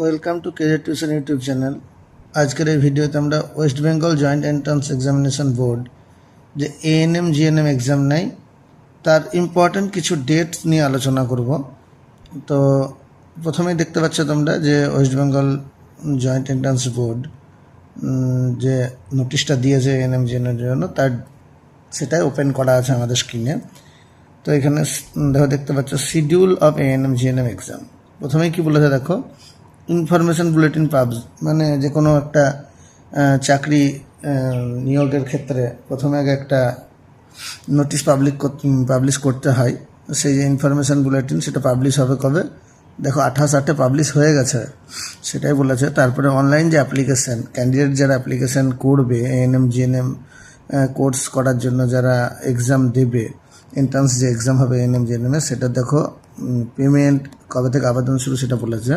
Welcome to career tuition YouTube channel. আজকের এই ভিডিওতে আমরা West Bengal joint entrance examination board যে এএনএম জিএনএম এক্সাম নেয় তার ইম্পর্ট্যান্ট কিছু ডেটস নিয়ে আলোচনা করব। তো প্রথমেই দেখতে পাচ্ছ তোমরা যে West Bengal joint entrance board যে নোটিশটা দিয়েছে এএনএম জিএনএম জন্য তার সেটাই ওপেন করা আছে আমাদের স্ক্রিনে। তো এখানে দেখতে পাচ্ছ schedule of ANM GNM exam. প্রথমেই কি বলেছে দেখো, ইনফরমেশন বুলেটিন মানে যে কোনো একটা চাকরি নিয়োগের ক্ষেত্রে প্রথমে আগে একটা নোটিশ পাবলিশ করতে হয়। সেই যে ইনফরমেশন বুলেটিন সেটা পাবলিশ হবে কবে, দেখো 28/8 পাবলিশ হয়ে গেছে, সেটাই বলেছে। তারপরে অনলাইন যে অ্যাপ্লিকেশান, ক্যান্ডিডেট যারা অ্যাপ্লিকেশান করবে এএনএম জিএনএম কোর্স করার জন্য, যারা এক্সাম দেবে, এন্ট্রান্স যে এক্সাম হবে এএনএম জিএনএমের, সেটা দেখো পেমেন্ট কবে থেকে আবেদন শুরু সেটা বলেছে।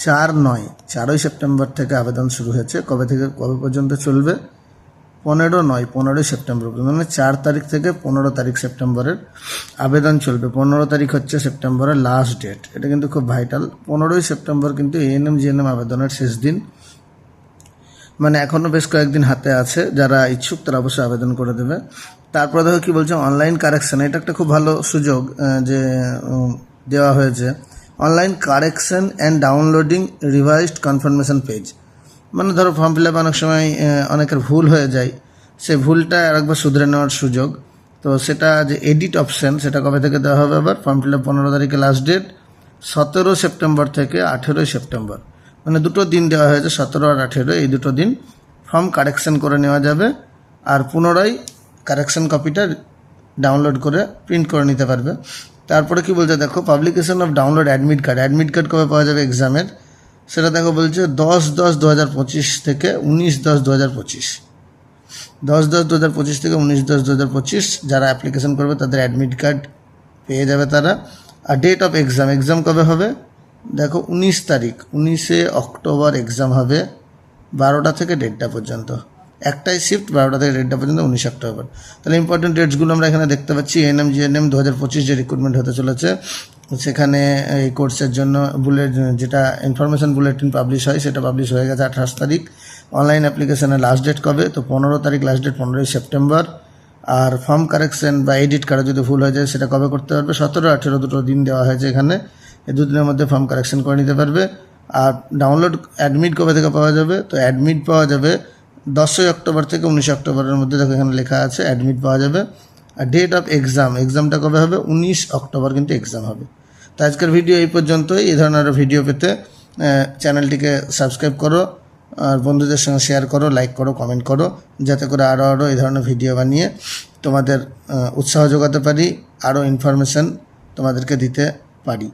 4ই সেপ্টেম্বর থেকে আবেদন শুরু হয়েছে। কবে থেকে কবে পর্যন্ত চলবে? 15ই সেপ্টেম্বর পর্যন্ত, মানে 4 তারিখ থেকে 15 তারিখ সেপ্টেম্বরের আবেদন চলবে। 15 তারিখ হচ্ছে সেপ্টেম্বরের লাস্ট ডেট। এটা কিন্তু খুব ভাইটাল। 15ই সেপ্টেম্বর কিন্তু এএনএম জিএনএম আবেদনের শেষ দিন, মানে এখনও বেশ কয়েকদিন হাতে আছে। যারা ইচ্ছুক তারা অবশ্যই আবেদন করে দেবে। তারপরে দেখো কী বলছে, অনলাইন কারেকশান। এটা একটা খুব ভালো সুযোগ যে দেওয়া হয়েছে। Online correction and downloading revised confirmation page. মানে ধরো ফর্ম ফিল আপ অনেক সময় অনেকের ভুল হয়ে যায়, সেই ভুলটা আরেকবার শুধরে নেওয়ার সুযোগ। তো সেটা যে এডিট অপশান, সেটা কবে থেকে দেওয়া হবে আবার? ফর্ম ফিল আপ 15 তারিখে লাস্ট ডেট, 17 সেপ্টেম্বর থেকে 18 সেপ্টেম্বর, মানে দুটো দিন দেওয়া হয়েছে, 17 আর 18। এই দুটো দিন ফর্ম কারেকশান করে নেওয়া যাবে, আর পুনরায় কারেকশান কপিটা ডাউনলোড করে প্রিন্ট করে নিতে পারবে। তারপরে কি বলছে দেখো, publication of download admit card. Admit card কবে পাওয়া যাবে এক্সামের, সেটা দেখো বলছে 10/10/2025 থেকে 19/10/2025। 10/10/2025 থেকে 19/10/2025 যারা অ্যাপ্লিকেশন করবে তাদের অ্যাডমিট কার্ড পেয়ে যাবে তারা। আর ডেট অফ এক্সাম, এক্সাম কবে হবে দেখো 19 তারিখ, 19শে অক্টোবর এক্সাম হবে, 12টা থেকে 1:30 পর্যন্ত। একটাই শিফট, 12টা থেকে 1:30 পর্যন্ত, 19 অক্টোবর। তাহলে ইম্পর্টেন্ট ডেটসগুলো আমরা এখানে দেখতে পাচ্ছি। এএনএম জিএনএম 2025 যে রিক্রুটমেন্ট হতে চলেছে, সেখানে এই কোর্সের জন্য যেটা ইনফরমেশন বুলেটিন পাবলিশ হয় সেটা পাবলিশ হয়ে গেছে 28 তারিখ। অনলাইন অ্যাপ্লিকেশনের লাস্ট ডেট কবে? তো 15 তারিখ লাস্ট ডেট, 15ই সেপ্টেম্বর। আর ফর্ম কারেকশন বা এডিট কার্ডে যদি ভুল হয়ে যায় সেটা কবে করতে পারবে? 17-18 দুটো দিন দেওয়া হয়েছে এখানে। এই দুদিনের মধ্যে ফর্ম কারেকশন করে নিতে পারবে। আর ডাউনলোড অ্যাডমিট কবে থেকে পাওয়া যাবে? তো অ্যাডমিট পাওয়া যাবে 10ই অক্টোবর থেকে 19 অক্টোবরের মধ্যে, দেখো এখানে লেখা আছে অ্যাডমিট পাওয়া যাবে। আর ডেট অফ এক্সাম, এক্সামটা কবে হবে? 19 অক্টোবর কিন্তু এক্সাম হবে। তো আজকের ভিডিও এই পর্যন্তই। এই ধরনের আরও ভিডিও পেতে চ্যানেলটিকে সাবস্ক্রাইব করো, আর বন্ধুদের সঙ্গে শেয়ার করো, লাইক করো, কমেন্ট করো, যাতে করে আরও এই ধরনের ভিডিও বানিয়ে তোমাদের উৎসাহ যোগাতে পারি, আরও ইনফরমেশান তোমাদেরকে দিতে পারি।